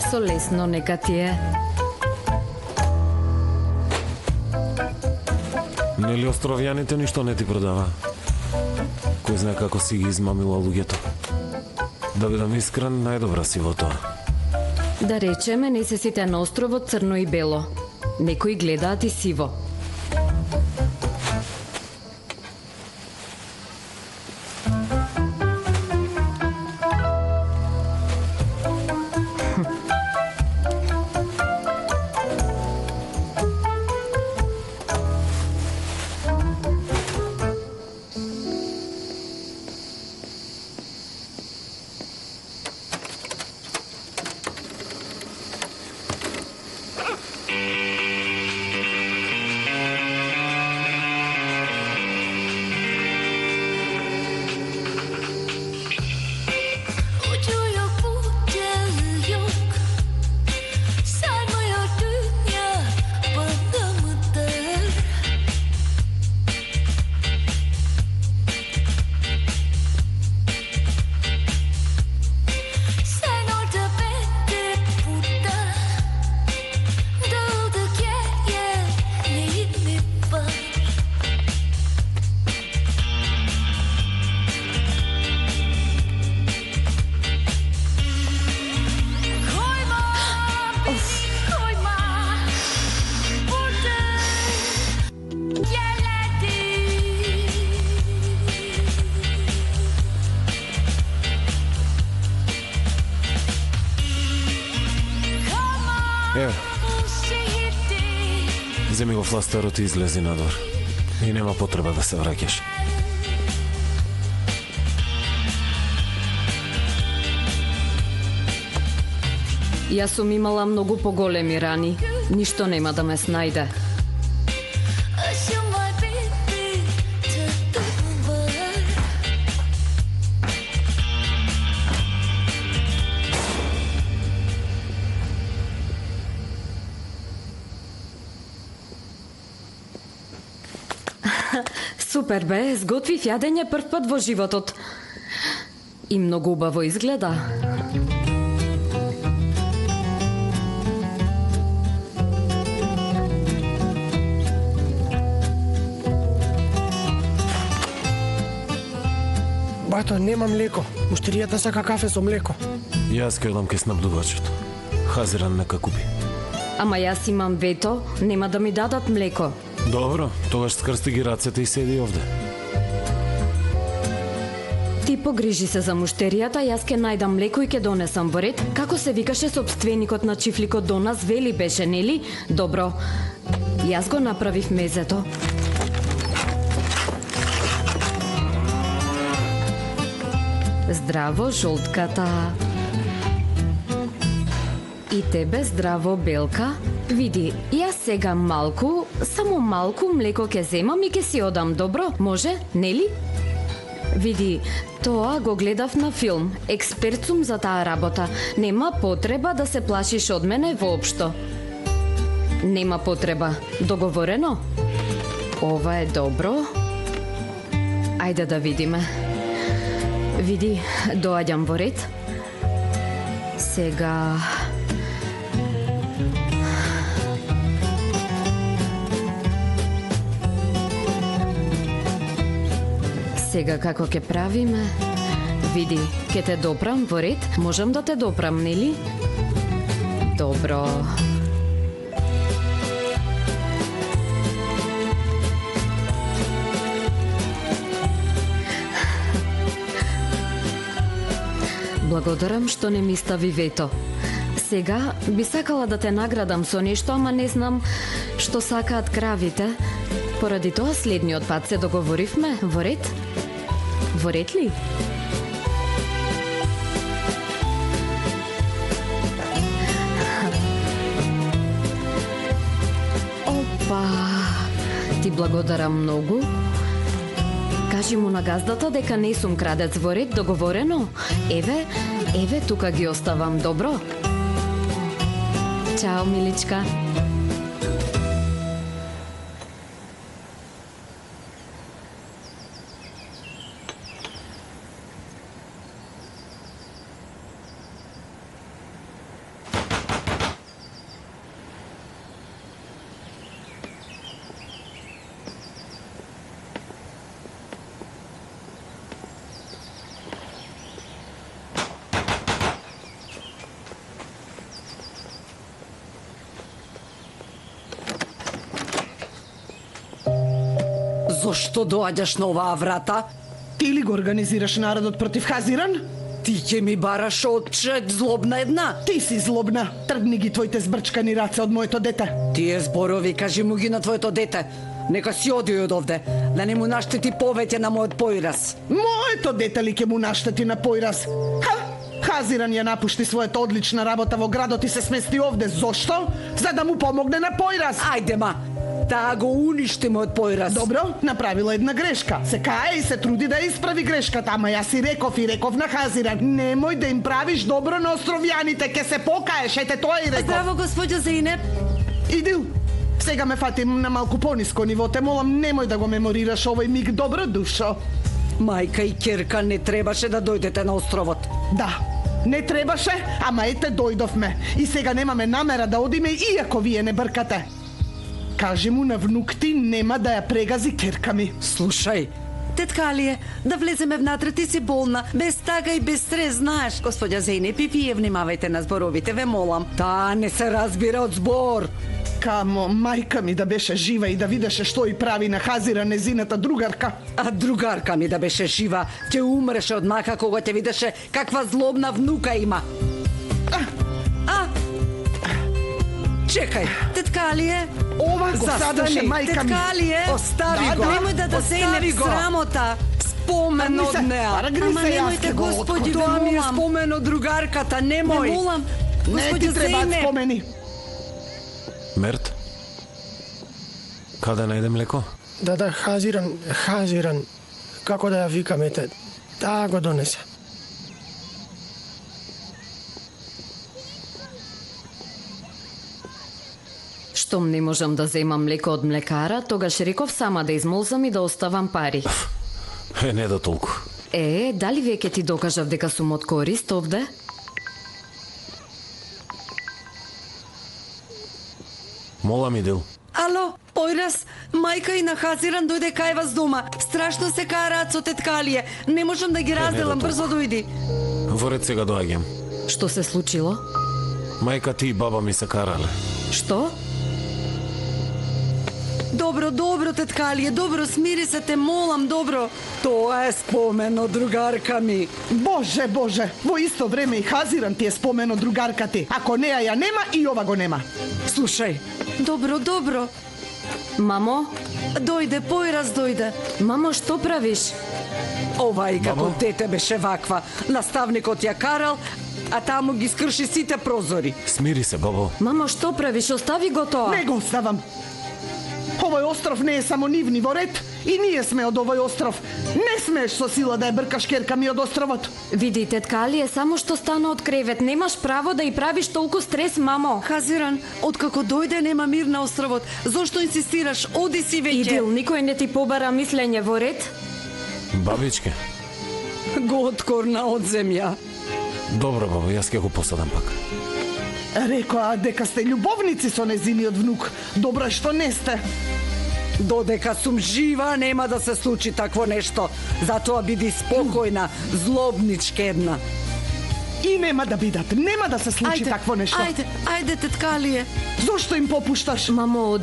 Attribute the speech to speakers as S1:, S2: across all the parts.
S1: Со лесно нека ти е.
S2: Нели островјаните ништо не ти продава? Кој знае како си ги измамила луѓето? Да бидам искрен, најдобра си во тоа.
S1: Да речеме, не се сите на островот црно и бело. Некои гледаат и сиво.
S2: Еве, земи го фластерот и излези надвор. И нема потреба да се враќаш.
S1: Јас сум имала многу поголеми рани. Ништо нема да ме снајде. Супер бе, сготвив јадење прв пат во животот. И многу убаво изгледа.
S3: Бато, нема млеко. Муштеријата сака кафе со млеко.
S2: Јас ќе одам ке снабдувачот. Хазиран нека купи.
S1: Ама јас имам вето, нема да ми дадат млеко.
S2: Добро, тогаш скрсти ги рацете и седи овде.
S1: Ти погрижи се за муштеријата, јас ке најдам млеко и ке донесам во ред. Како се викаше сопственикот на чифликот до нас, Вели беше, нели? Добро, јас го направив мезето. Здраво, жолтката. И тебе здраво, Белка. Види, јас сега малку, само малку млеко ке земам и ке си одам, добро? Може, нели? Види, тоа го гледав на филм. Експерт сум за таа работа. Нема потреба да се плашиш од мене воопшто. Нема потреба. Договорено? Ова е добро. Ајде да видиме. Види, доаѓам во ред. Сега... Сега како ќе правиме? Види, ќе те допрам во ред, можам да те допрам, нели? Добро. Благодарам што не ми стави вето. Сега би сакала да те наградам со нешто, ама не знам што сакаат кравите. Поради тоа следниот пат се договоривме, во ред? Во ред ли? Опа! благодарам многу. Кажи му на газдата дека не сум крадец во ред, договорено? Еве, тука ги оставам, добро? Чао, миличка.
S4: Зошто доаѓаш на оваа врата?
S3: Ти ли го организираш народот против Хазиран?
S4: Ти ќе ми бараш отчет, злобна една.
S3: Ти си злобна. Тргни ги твоите збрчкани раце од моето дете.
S4: Тие зборови кажи му ги на твоето дете. Нека си оди од овде, да не му наштети повеќе на мојот поираз.
S3: Моето дете ли ќе му наштети на поираз? Хазиран ја напушти својата одлична работа во градот и се смести овде. Зошто? За да му помогне на поираз.
S4: Ајде ма, таа го уништи мојот поираз.
S3: Добро, направила една грешка. Се кае и се труди да ја исправи грешката, ама јас и реков на Хазиран. Немој да им правиш добро на островјаните, ке се покаеш, ете тоа и реков.
S4: Здраво, господја Зейнеп.
S3: Идил, сега ме фатим на малку пониско ниво, те молам немој да го меморираш овој миг, добро душо.
S4: Мајка и ќерка не требаше да дојдете на островот.
S3: Да, не требаше, ама ете дојдовме. И сега немаме намера да одиме, иако вие не бркате. Кажи му на внук ти нема да ја прегази ќерка ми.
S4: Слушај, тетка Алие, да влеземе внатре, ти си болна, без тага и без стрес, знаеш. Господја Зейнеп, и вие внимавајте на зборовите, ве молам. Таа не се разбира од збор.
S3: Камо, мајка ми да беше жива и да видеше што и прави на Хазира незината другарка.
S4: А другарка ми да беше жива, ќе умреше од мака кога ќе видеше каква злобна внука има. Чекај, тетка Алие.
S3: Ова го садеше мајка ми.
S4: Тетка Алие, остави го. Немој да Зейнеп срамота. Спомен од неа.
S3: Ама
S4: немојте, господи, ве
S3: тоа ми е
S4: молам.
S3: спомен од другарката, немој.
S4: Ве молам,
S3: Не ти
S4: господи
S3: требаат
S4: Зейнеп.
S3: спомени.
S2: Мерт? Каде најдем леко?
S5: Да, Хазиран. Како да ја викаме те? Таа го донесе.
S1: Штом не можам да земам млеко од млекара, тогаш реков сама да измолзам и да оставам пари.
S2: Не до толку.
S1: Дали веќе ти докажав дека сум од корист овде?
S2: Молам, Идил.
S4: Ало, појраз, мајка и на Хазиран дојде кај вас дома. Страшно се караат со тетка Алие. Не можам да ги разделам,
S2: до
S4: брзо дојди.
S2: Во ред сега доаѓам.
S1: Што се случило?
S2: Мајка ти и баба ми се карале.
S1: Што?
S4: Добро, тетка Алие, добро, смири се, те молам, добро. Тоа е спомен од другарка ми.
S3: Боже, во исто време и Хазиран ти е спомен од другарка ти. Ако неа ја нема, и ова го нема.
S4: Слушај, добро.
S1: Мамо?
S4: Дојде, појраз дојде.
S1: Мамо, што правиш?
S4: Ова и како
S2: Мамо?
S4: дете беше ваква. Наставникот ја карал, а таму ги скрши сите прозори.
S2: Смири се, бабо.
S1: Мамо, што правиш? Остави го тоа.
S3: Не го оставам. Овој остров не е само нивни во ред и ние сме од овој остров. Не смееш со сила да ја бркаш ќерка ми од островот.
S1: Види, тетка Алие само што стана од кревет. Немаш право да и правиш толку стрес, мамо.
S4: Хазиран, откако дојде нема мир на островот. Зошто инсистираш? Оди си веќе.
S1: Идил, никој не ти побара мислење во ред?
S2: Бабичке.
S4: Го откорна од земја.
S2: Добро, бабо, јас ќе го посадам пак.
S3: Рекоа дека сте љубовници со незиниот внук. Добро е што не сте.
S4: Додека сум жива, нема да се случи такво нешто. Затоа биди спокојна, злобничка една.
S3: И нема да бидат, нема да се случи такво нешто.
S4: Ајде, тетка Алие.
S3: Зошто им попушташ?
S1: Мамо,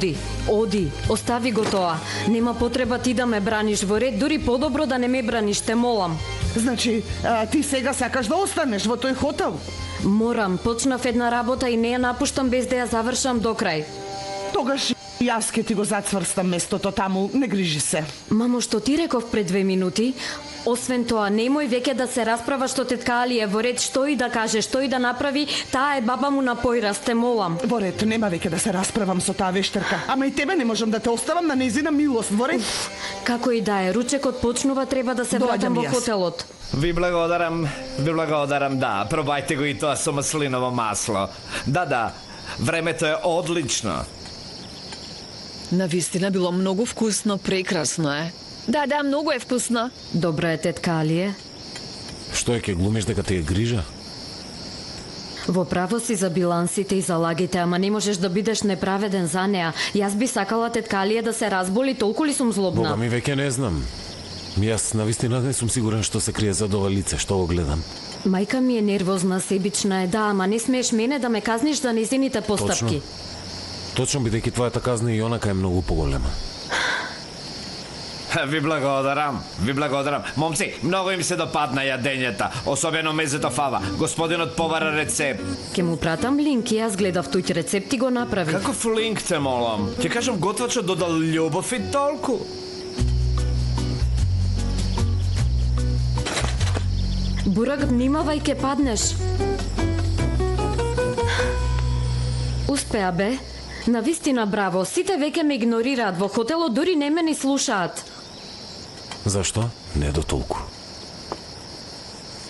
S1: оди, остави го тоа. Нема потреба ти да ме браниш во ред, дури подобро да не ме браниш, те молам.
S3: Значи, ти сега сакаш да останеш во тој хотел?
S1: Морам, почнав една работа и не ја напуштам без да ја завршам до крај.
S3: Тогаш Јас ке ти го зацврстам местото таму, не грижи се.
S1: Мамо, што ти реков пред 2 минути? Освен тоа, немој веќе да се расправа што тетка Алија во ред што и да каже, што и да направи, таа е баба му на појрас, те молам.
S3: Во ред, нема веќе да се расправам со таа вештерка. Ама и тебе не можам да те оставам на нејзина милост, во ред.
S1: Како и да е, ручекот почнува, треба да се
S3: Доаѓам
S1: вратам во
S3: јас.
S1: хотелот.
S6: Ви благодарам, да, пробајте го и тоа со маслиново масло. Да, времето е одлично.
S7: Навистина било многу вкусно, прекрасно е. Да, многу е вкусно.
S1: Добра е тетка Алија.
S2: Што е, ке глумиш дека ти е грижа?
S1: Во право си за билансите и за лагите, ама не можеш да бидеш неправеден за неа. Јас би сакала тетка Алија да се разболи, толку ли сум злобна?
S2: Бога ми веќе не знам. Јас навистина не сум сигурен што се крие за ова лице, што го гледам.
S1: Мајка ми е нервозна, себична е, да, ама не смееш мене да ме казниш за незините постапки.
S2: Точно бидејќи твојата казна и онака е многу поголема.
S6: Ви благодарам. Момци, многу им се допадна јадењата, особено мезето фава. Господинот повара рецепт.
S1: Ке му пратам линк и јас гледав тој рецепт и го направив.
S6: Каков линк те молам? Ќе кажам готвачот додал љубов и толку.
S1: Бурак, внимавај, ке паднеш. Успеа бе. Навистина браво, сите веќе ме игнорираат во хотелот, дури не ме ни слушаат.
S2: Зашто? Не до толку.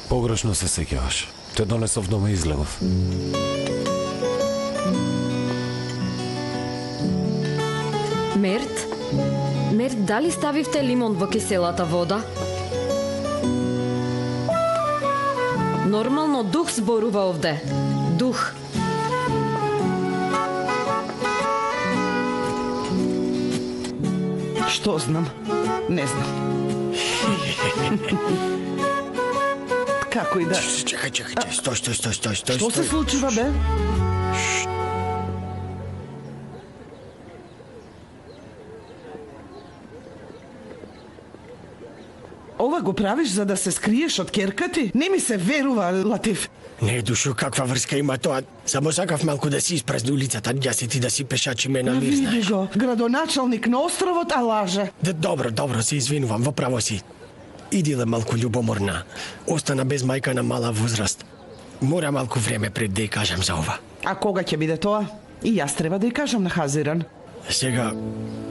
S2: Погрешно се сеќаваш. Те донесов дома и излегов.
S1: Мерт, дали ставивте лимон во киселата вода? Нормално дух зборува овде. Дух.
S3: Што знам? Не знам. Како и да...
S5: Чекај, стой.
S3: Што се случува, бе? Ова го правиш за да се скриеш од керка ти? Не ми се верува, Латиф.
S5: Не, душо, каква врска има тоа? Само сакав малку да си испразни улицата, јас и ти да си пешачи ме на мир,
S3: Види
S5: знаеш.
S3: го, градоначалник на островот, а лаже.
S5: Добро, се извинувам, во право си. Идиле малку љубоморна. Остана без мајка на мала возраст. Мора малку време пред да ја кажам за ова.
S3: А кога ќе биде тоа? И јас треба да ја кажам на Хазиран.
S5: Сега,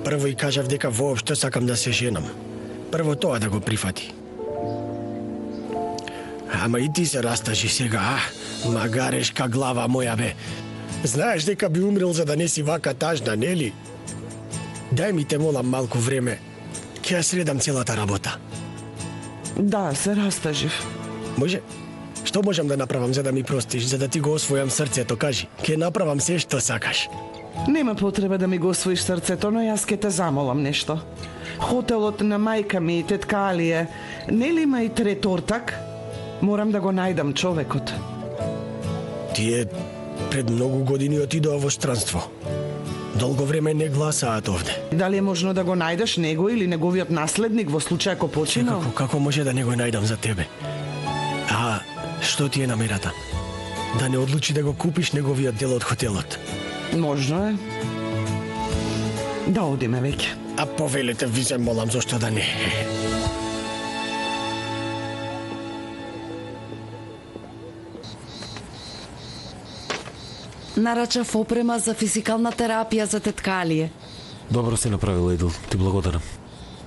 S5: прво и кажав дека воопшто сакам да се женам. Прво тоа да го прифати. Ама и ти се растажи сега, магарешка глава моја бе. Знаеш дека би умрел за да не си вака тажна, нели? Дај ми те молам малку време. Ќе ја средам целата работа.
S3: Да, се растажив.
S5: Може? Што можам да направам за да ми простиш, за да ти го освојам срцето, кажи. Ќе направам се што сакаш.
S3: Нема потреба да ми го освоиш срцето, но јас ке те замолам нешто. Хотелот на мајка ми и тетка Алија, нели има и трет ортак? Морам да го најдам човекот.
S5: Тие пред многу години отидоа во странство. Долго време не гласаат овде.
S3: Дали е можно да го најдеш него или неговиот наследник во случај ако починал?
S5: Како може да не го најдам за тебе? А што ти е намерата? Да не одлучи да го купиш неговиот дел од хотелот?
S3: Можно е. Да одиме веќе.
S5: А повелете, ви се молам, зошто да не?
S4: Нарачав опрема за физикална терапија за тетка Алија.
S2: Добро си направила, Идил. Ти благодарам.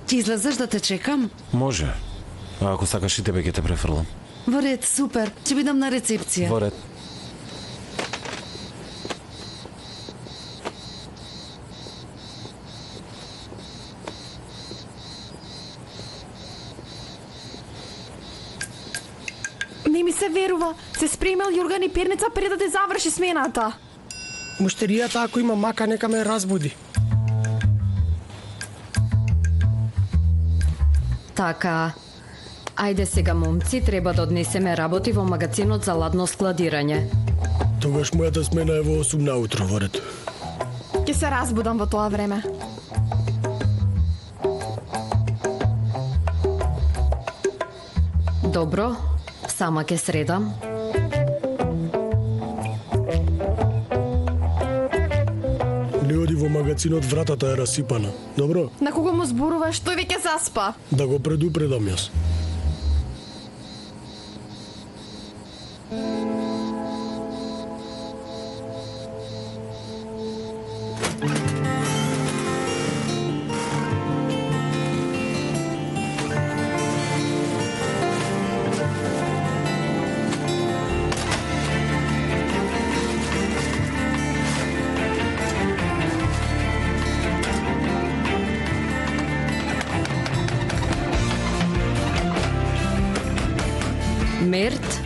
S4: Ќе излезеш да те чекам?
S2: Може. А ако сакаш и тебе ќе те префрлам.
S4: Во ред, супер. Ќе бидам на рецепција.
S2: Во ред.
S8: Не ми се верува. Се спремал Јурган и перница пред да те заврши смената.
S5: Муштеријата ако има мака, нека ме разбуди.
S1: Така. Ајде сега, момци, треба да однесеме работи во магазинот за ладно складирање.
S5: Тогаш мојата смена е во 8 наутро, во ред.
S8: Ќе се разбудам во тоа време.
S1: Добро, сама ќе средам.
S5: не оди во магазинот, вратата е расипана. Добро?
S8: На кого му зборуваш, тој веќе заспа.
S5: Да го предупредам јас.
S1: Мерт?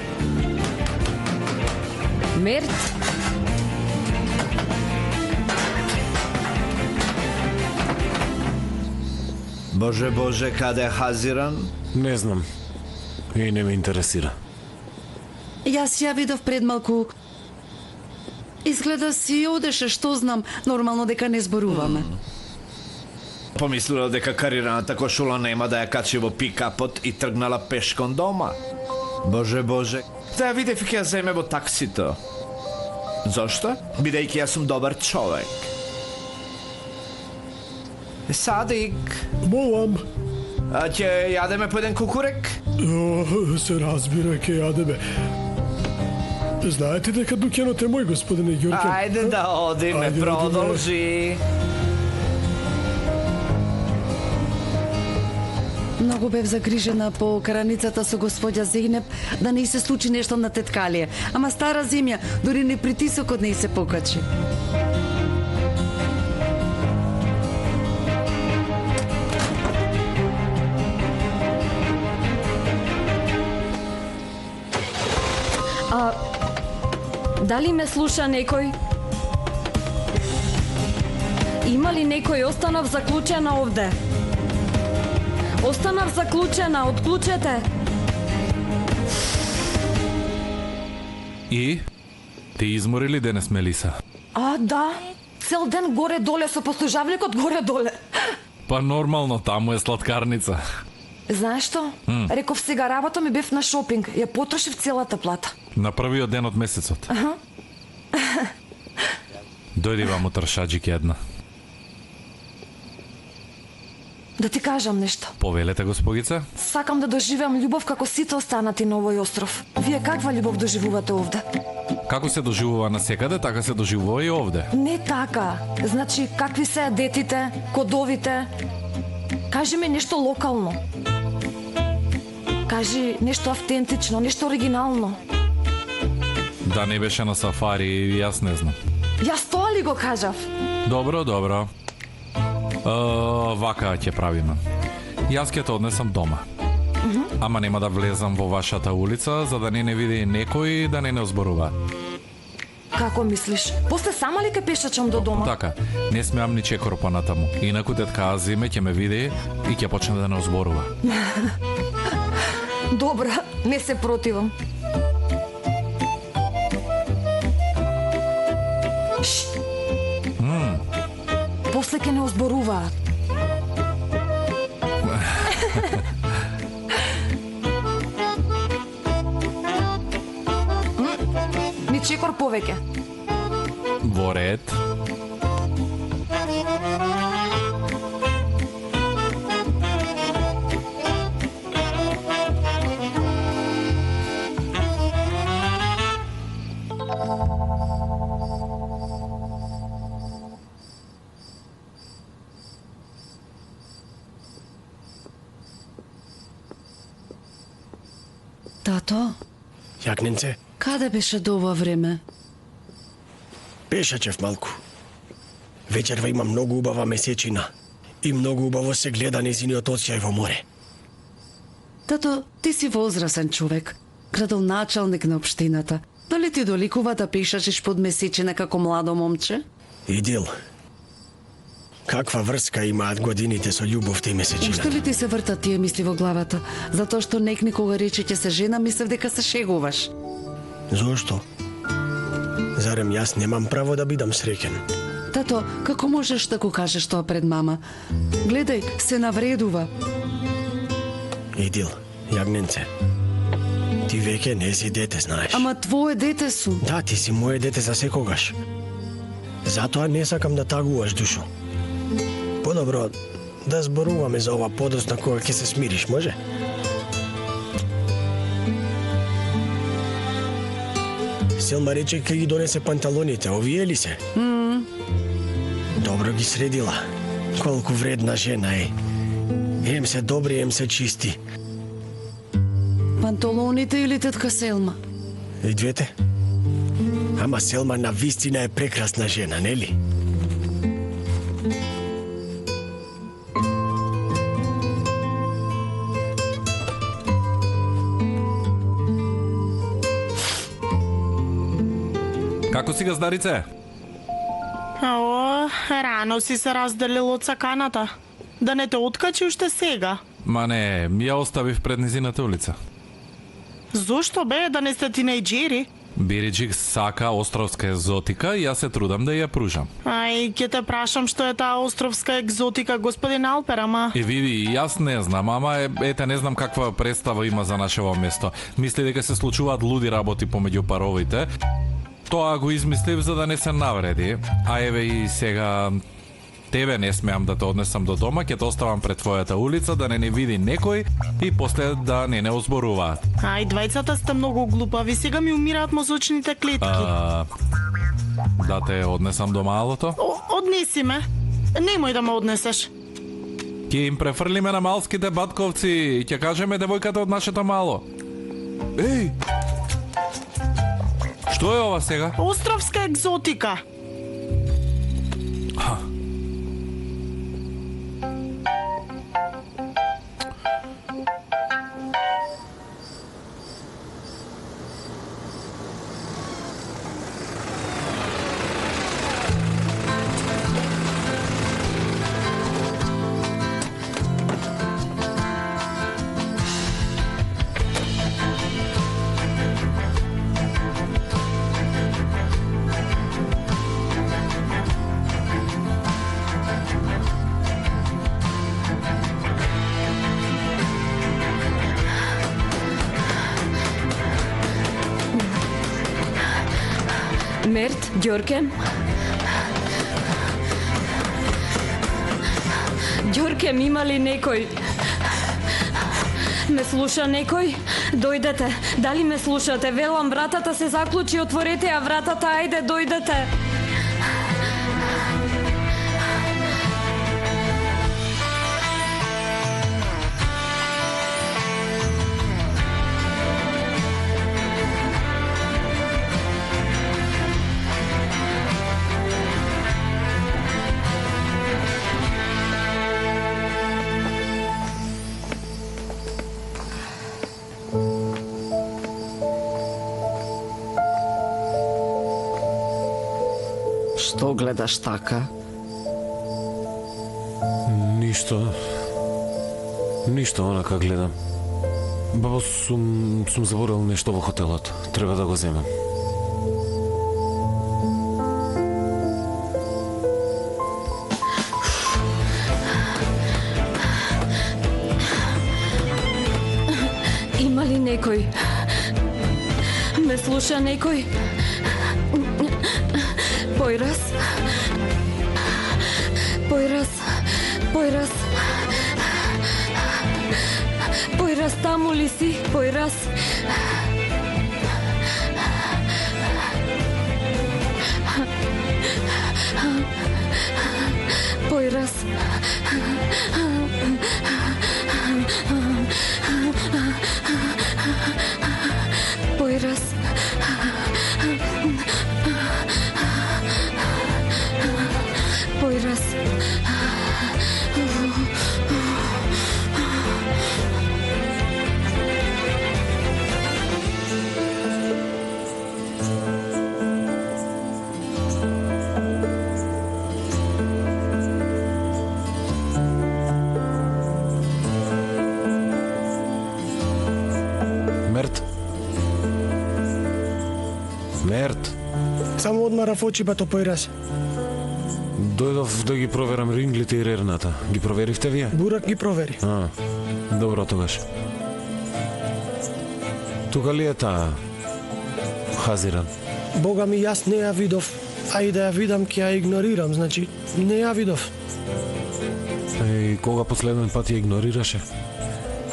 S1: Мерт?
S6: Боже, каде е Хазиран?
S2: Не знам. И не ме интересира.
S4: Јас ја видов пред малку. Изгледа си одеше, што знам, нормално дека не зборуваме.
S6: Помислила дека карираната кошула нема да ја качи во пикапот и тргнала пешкон дома. Боже, да ја видев и ќе ја земе во таксито. Зошто? Бидејќи јас сум добар човек. Садик,
S5: Молам.
S6: а ќе јадеме по еден кукурек?
S5: Се разбира, ке јадеме. Знаете дека дукенот е мој, господине Ѓорке?
S6: Ајде да одиме,
S5: Ајде,
S6: продолжи.
S4: Многу бев загрижена по караницата со господја Зейнеп да не й се случи нешто на теткалие. Ама стара земја, дури не притисокот не й се покачи.
S1: Дали ме слуша некој? Има ли некој? Останав заклучена овде. Останав заклучена, отклучете.
S9: И? Ти измори ли денес, Мелиса?
S8: Да. Цел ден горе-доле со послужавникот горе-доле.
S9: Па нормално, таму е сладкарница.
S8: Знаеш што? Реков сега работа ми бев на шопинг. Ја потрошив целата плата.
S9: На првиот ден од месецот. Дојди вам утрошаджик една.
S8: Да ти кажам нешто.
S9: Повелете, госпогица?
S8: Сакам да доживеам љубов како сите останати на овој остров. Вие каква љубов доживувате овде?
S9: Како се доживува насекаде, така се доживува и овде.
S8: Не така. Значи, какви се детите, кодовите? Кажи ми нешто локално. Кажи нешто автентично, нешто оригинално.
S9: Да не беше на сафари, јас не знам.
S8: Јас тоа ли го кажав?
S9: Добро. Вака ќе правиме. Јас ќе те однесам дома. Ама нема да влезам во вашата улица, за да не види некој да не озборува.
S8: Како мислиш? После сама ли ке пешачам до дома?
S9: Така, не смеам ни чекор понатаму. Инаку тетка Азиме ќе ме види и ќе почне да не озборува.
S8: Добра, не се противам. После ке не озборуваат. Ни чекор повеќе.
S9: Во ред.
S4: Тато,
S5: Јагненце,
S4: каде беше до ова време?
S5: пешачев малку. Вечерва има многу убава месечина и многу убаво се гледа незиниот осјај во море.
S4: Тато, ти си возрасен човек, градоначалник на општината. Дали ти доликува да пешачиш под месечина како младо момче?
S5: Идил, каква врска имаат годините со љубовта и месечината?
S4: Уште ли ти се вртат тие мисли во главата? Затоа што некни кога рече ќе се жена, мислев дека се шегуваш.
S5: Зошто? Зарем јас немам право да бидам среќен?
S4: Тато, како можеш да го кажеш тоа пред мама? Гледај, се навредува.
S5: Идил, Јагненце, ти веќе не си дете, знаеш.
S4: Ама твое дете сум.
S5: Да, ти си моје дете за секогаш. Затоа не сакам да тагуваш, Душо. Подобро да зборуваме за ова подоцна кога ќе се смириш, може? Селма рече ќе ги донесе панталоните, овие ли се? Добро ги средила. Колку вредна жена е. Ем се добри, ем се чисти.
S4: Панталоните или тетка Селма?
S5: И двете? Ама Селма на вистина е прекрасна жена, нели?
S9: Како си, газдарице?
S10: О, рано си се разделил од саканата. Да не те откачи уште сега.
S9: Ма не, ја оставив пред низината улица.
S10: Зошто бе, да не сте тинејџери?
S9: Бириджик сака островска екзотика и јас се трудам да ја пружам.
S10: Ај, ќе те прашам што е таа островска екзотика, господин Алпер, ама...
S9: И види, јас не знам, ама ете не знам каква представа има за нашево место. Мисли дека се случуваат луди работи помеѓу паровите. Тоа го измислив за да не се навреди. А еве и сега тебе не смеам да те однесам до дома, ќе те оставам пред твојата улица да не види некој и после да не озборуваат.
S10: Ај, двајцата сте многу глупави, сега ми умираат мозочните клетки.
S9: Да те однесам до малото?
S10: Однеси ме. Немој да ме однесеш.
S9: Ќе им префрлиме на малските батковци и ќе кажеме девојката од нашето мало. Еј! Што е ова сега?
S10: Островска екзотика.
S1: Мерт, Ѓорке? Ѓорке, има ли некој? Ме слуша некој? Дојдете. Дали ме слушате? Велам, вратата се заклучи, отворете ја вратата, ајде, дојдете.
S4: Што гледаш така?
S2: Ништо, онака гледам. Бабо, сум заборил нешто во хотелот. Треба да го земам.
S1: Има ли некој? Ме слуша некој? Појраз? Појраз, таму ли си? Појраз? Појраз? Појраз? Појраз?
S2: Мерт.
S5: Само одмарав очипато појраз.
S2: Дојдов да ги проверам ринглите и рерната. Ги проверивте вие?
S5: Бурак ги провери.
S2: Добро тогаш. Тука ли е таа Хазиран?
S5: Бога ми, јас не ја видов. А и да ја видам, ќе ја игнорирам, значи не ја видов.
S2: И кога последен пат ја игнорираше?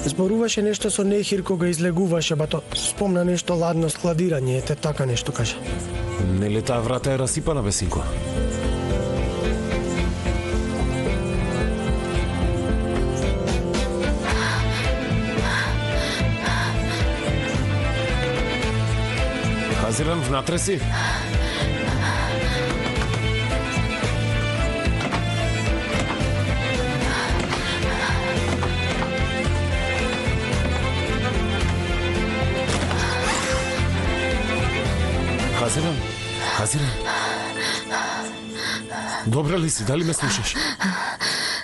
S5: Зборуваше нешто со Нехир кога излегуваше, бато спомна нешто ладно складирање, ете така нешто каже.
S2: Нели таа врата е расипана, бе, синко? Хазиран, внатре си? Хазиран. Добра ли си? Дали ме слушаш?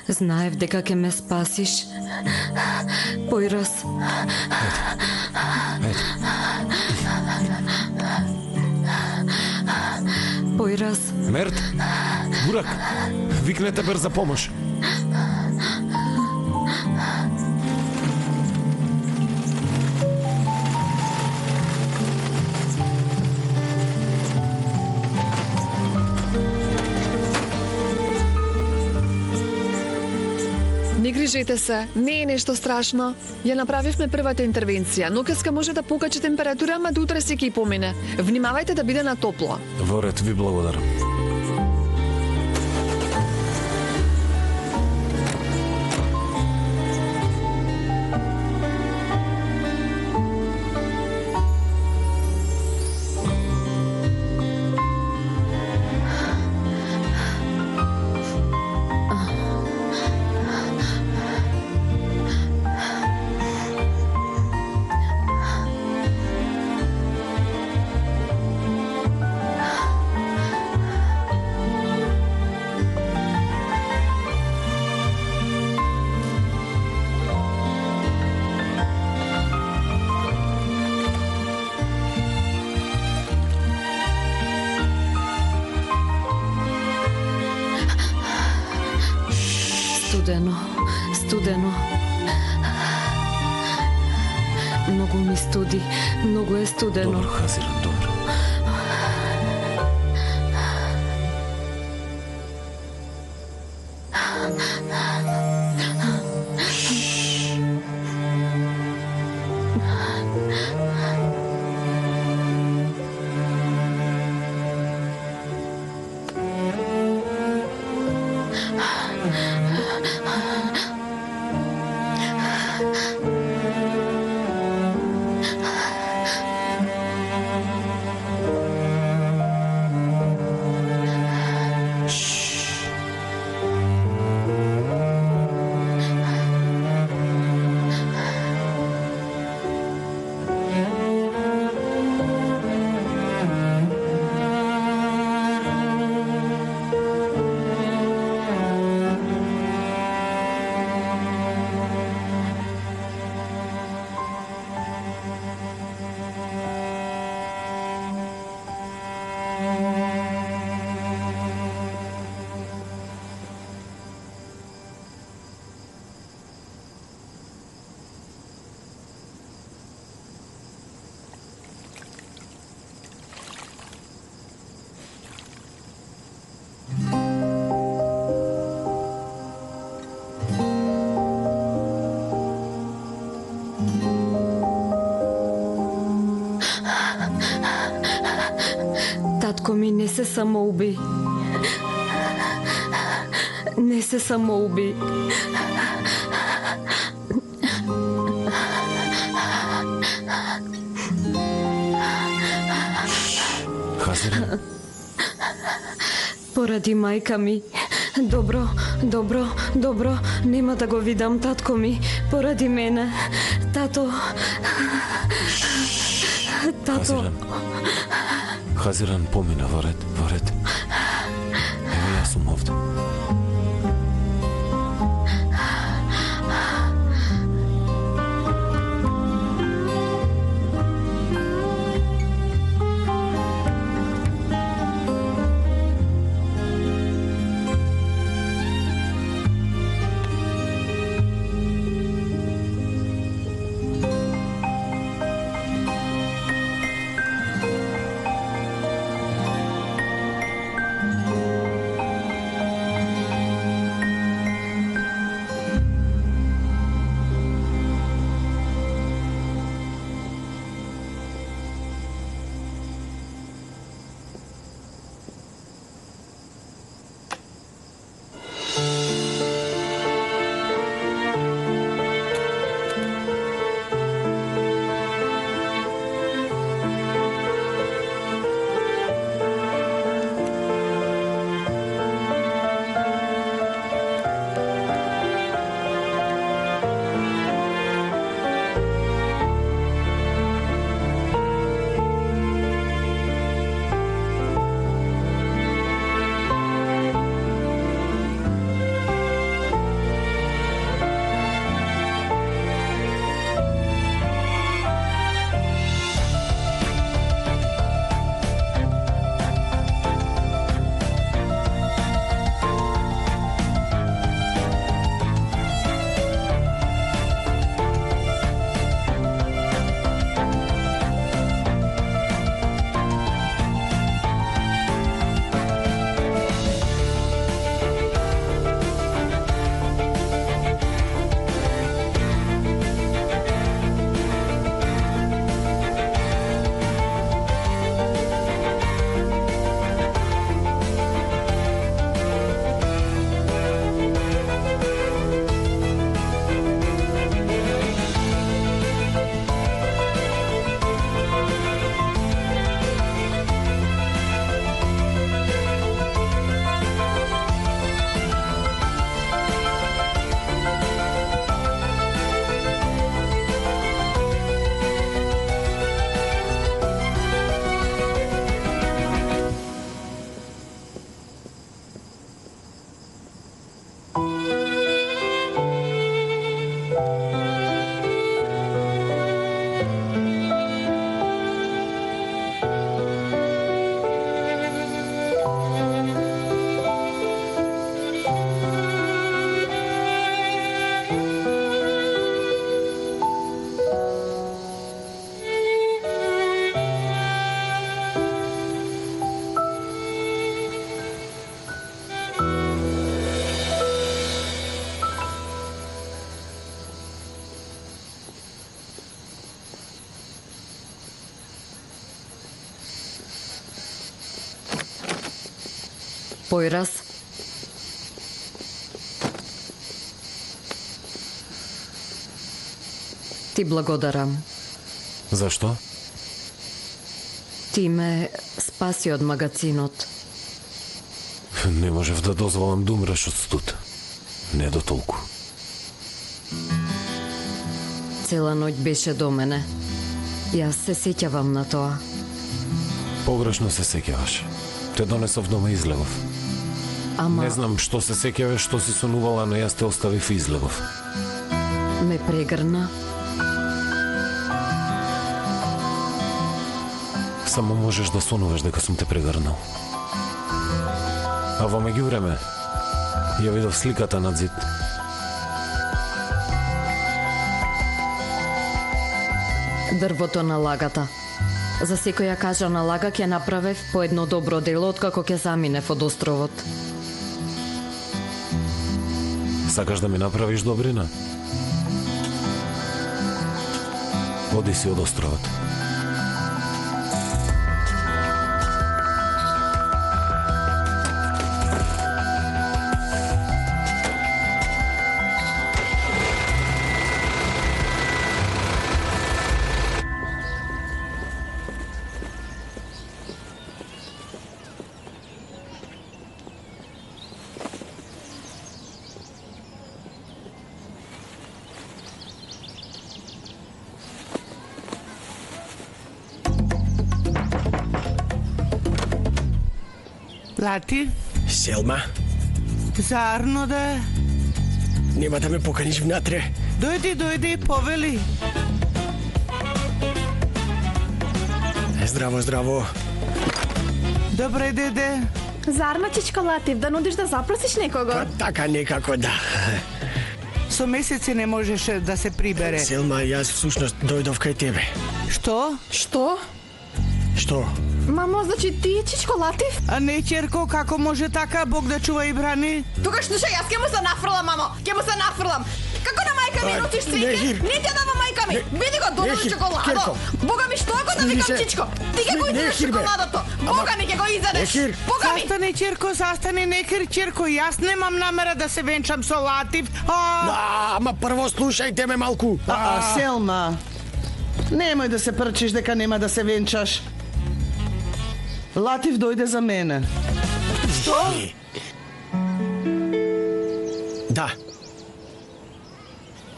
S1: Знаев дека ќе ме спасиш. Појраз. Појраз.
S2: Мерт! Бурак! Викнете бер за помош.
S7: Не грижете се, не е нешто страшно. Ја направивме првата интервенција. Нокеска може да покачи температура, ама до утре си ќе помине. Внимавајте да биде на топло.
S2: Во ред, ви благодарам. Студено. Многу ми студи. Многу е студено. Добро, Хазиран, добро.
S1: Татко ми не се самоуби. Не се самоуби.
S2: Хазиран.
S1: Поради мајка ми. Добро. Нема да го видам татко ми. Поради мене. Тато.
S2: Хазиран, помина во ред. Ево, јас сум овде.
S1: Појраз. Ти благодарам.
S2: Зашто?
S1: Ти ме спаси од магацинот.
S2: Не можев да дозволам да умреш од студ. Не до толку.
S1: Цела ноќ беше до мене. Јас се сеќавам на тоа.
S2: Погрешно се сеќаваш. Те донесов дома и излегов.
S1: Ама
S2: Не знам што се сеќаваш, што си сонувала, но јас те оставив и излегов.
S1: ме прегрна.
S2: Само можеш да сонуваш дека сум те прегрнал. А во меѓувреме, ја видов сликата на зид.
S1: Дрвото на лагата. За секоја кажа на лага ќе направев по едно добро дело откако ќе заминев од островот.
S2: Сакаш да ми направиш добрина? Оди си од островот.
S10: Лати,
S5: Селма,
S10: зарно да е.
S5: нема да ме поканиш внатре.
S10: Дојди, повели.
S5: Здраво, здраво.
S10: Добре, деде.
S11: Зарна, чичко Латив, да нудиш да запросиш некого?
S5: Па така некако да.
S10: Со месеци не можеше да се прибере.
S5: Селма, јас всушност дојдов кај тебе.
S10: Што?
S11: Што?
S5: Што?
S11: Мамо, значи ти, чичко Латив?
S10: А не, черко, како може така? Бог да чува и брани.
S11: Тука слушај, јас ќе му се нафрлам, мамо. Ќе му се нафрлам. Како на мајка ми носиш цвеќе?
S5: Нехир.
S11: Не ти ја дава мајка ми. Види го, донели
S5: Нехир,
S11: чоколадо.
S5: Керко.
S11: Бога ми, што го да викам
S5: се.
S11: чичко? Ти ќе го изедеш
S5: Нехир, бе.
S11: чоколадото. Бога ми ќе го изедеш.
S5: Нехир.
S11: Бога ми.
S10: Застани, черко, застани, некер, черко. Јас немам намера да се венчам со Латив.
S5: Ама прво слушајте ме малку.
S3: Селма, немој да се прчиш дека нема да се венчаш. Латив дојде за мене.
S10: Што?
S5: Да.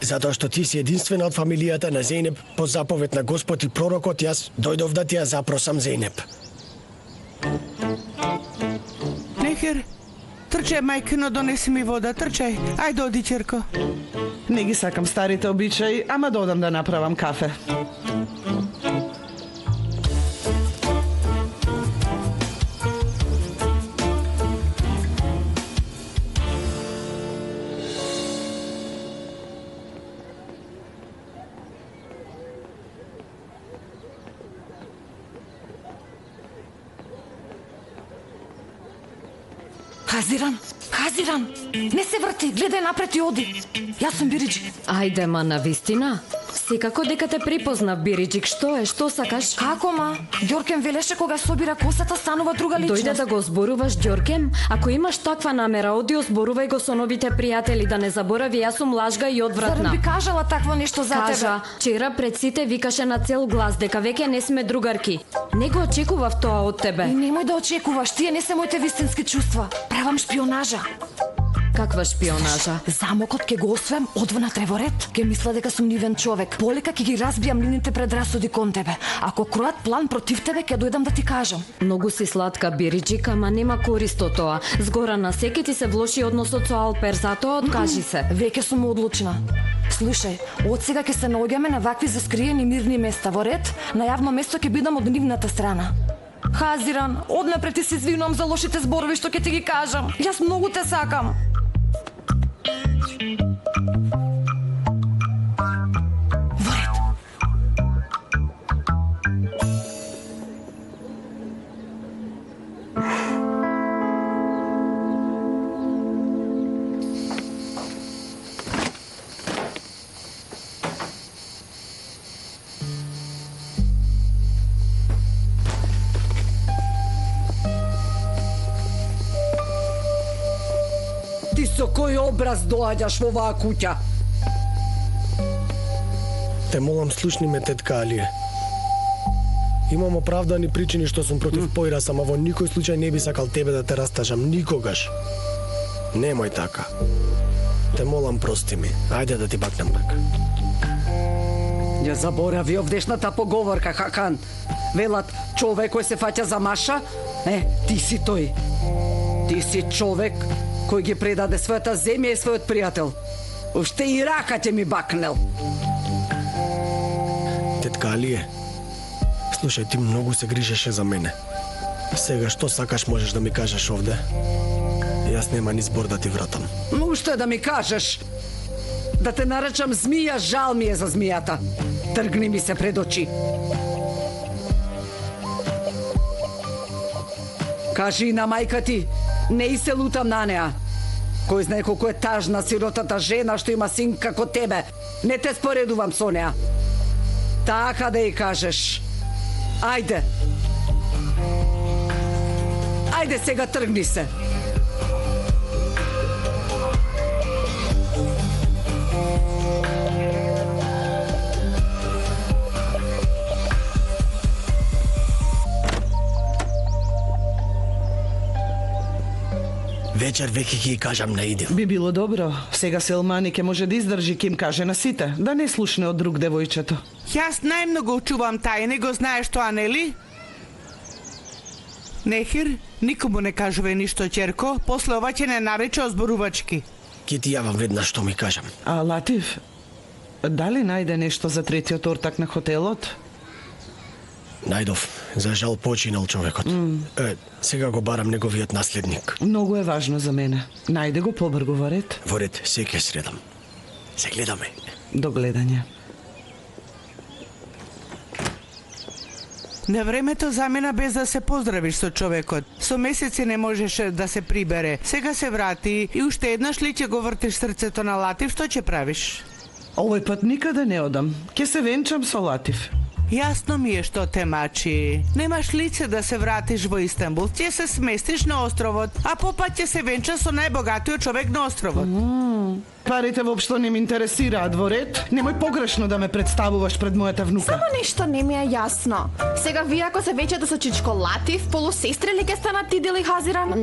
S5: Затоа што ти си единствена од фамилијата на Зејнеп, по заповед на Господ и пророкот, јас дојдов да ти ја запросам Зејнеп.
S10: Некер, трчај, мајкино, донеси ми вода, трчај. Ајде, оди, черко.
S3: Не ги сакам старите обичаи, ама додам да направам кафе.
S8: Хазиран, не се врти, гледај напред и оди. Јас сум Бириджик.
S1: Ајде, ма на вистина? Секако дека те припознав, Бириджик. Што е? Што сакаш?
S8: Како ма? Ѓоркен велеше кога собира косата станува друга личност.
S1: Дојде да го зборуваш, Ѓоркем? Ако имаш таква намера, оди озборувај го со новите пријатели, да не заборави, јас сум лажга и одвратна.
S8: Зарем би кажала такво нешто за тебе?
S1: Кажа, вчера пред сите викаше на цел глас дека веќе не сме другарки. Не го очекував тоа од тебе.
S8: И немој да очекуваш, тие не се моите вистински чувства. Правам шпионажа.
S1: Каква шпионажа?
S8: Замокот ќе го освем одвна треворед. Ќе мисла дека сум нивен човек. Полека ќе ги разбијам нивните предрасуди кон тебе. Ако кројат план против тебе, ќе дојдам да ти кажам.
S1: Многу си сладка, Бириджик, ама нема корист од тоа. Згора секи ти се влоши односот со Алпер, затоа откажи се.
S8: Веќе сум одлучна. Слушај, од сега ќе се наоѓаме на вакви заскриени мирни места во ред, на јавно место ќе бидам од нивната страна. Хазиран, однапред ти се извинувам за лошите зборови што ќе ти ги кажам. Јас многу те сакам. Во ред.
S4: образ доаѓаш во оваа куќа?
S5: Те молам, слушни ме, тетка Алие. Имам оправдани причини што сум против појрас, ама во никој случај не би сакал тебе да те растажам, никогаш. Немој така. Те молам, прости ми. Ајде да ти бакнам пак.
S4: Ја заборави овдешната поговорка, Хакан. Велат, човек кој се фаќа за маша, ти си тој. Ти си човек кој ги предаде својата земја и својот пријател. Уште и рака ќе ми бакнел.
S5: Тетка Алие, слушај, ти многу се грижеше за мене. Сега што сакаш можеш да ми кажеш овде? Јас нема ни збор да ти вратам.
S4: Но што е да ми кажеш? Да те наречам змија, жал ми е за змијата. Тргни ми се пред очи. Кажи на мајка ти, не и се лутам на неа. Кој знае колку е тажна сиротата жена што има син како тебе. Не те споредувам со неа. Така да ја кажеш. Ајде. Ајде сега тргни се.
S5: Вечер веќе ќе кажам на Идил.
S3: Би било добро. Сега Селмани ќе може да издржи ким каже на сите, да не слушне од друг девојчето.
S10: Јас најмногу чувам тајни, го знаеш тоа, нели? Нехир, никому не кажуве ништо, ќерко, после ова ќе не нарече озборувачки.
S5: Ќе ти јавам веднаш што ми кажам.
S3: А Латиф, дали најде нешто за третиот ортак на хотелот?
S5: Најдов, за жал починал човекот. Сега го барам неговиот наследник.
S3: Многу е важно за мене. Најде го побргу во ред.
S5: Во ред, се ќе средам. Се гледаме.
S3: До гледање.
S10: На времето замина без да се поздравиш со човекот. Со месеци не можеше да се прибере. Сега се врати и уште еднаш ли ќе го вртиш срцето на Латиф, што ќе правиш?
S3: Овој пат никаде не одам. Ќе се венчам со Латиф.
S10: Јасно ми е што те мачи. Немаш лице да се вратиш во Истанбул. Ќе се сместиш на островот, а попат ќе се венча со најбогатиот човек на островот.
S3: Парите воопшто не ме интересираат во ред. Немој погрешно да ме представуваш пред мојата внука.
S11: Само нешто не ми е јасно. Сега вие ако се веќе со чичко Латиф, полусестри ли ќе станат Идил и Хазиран?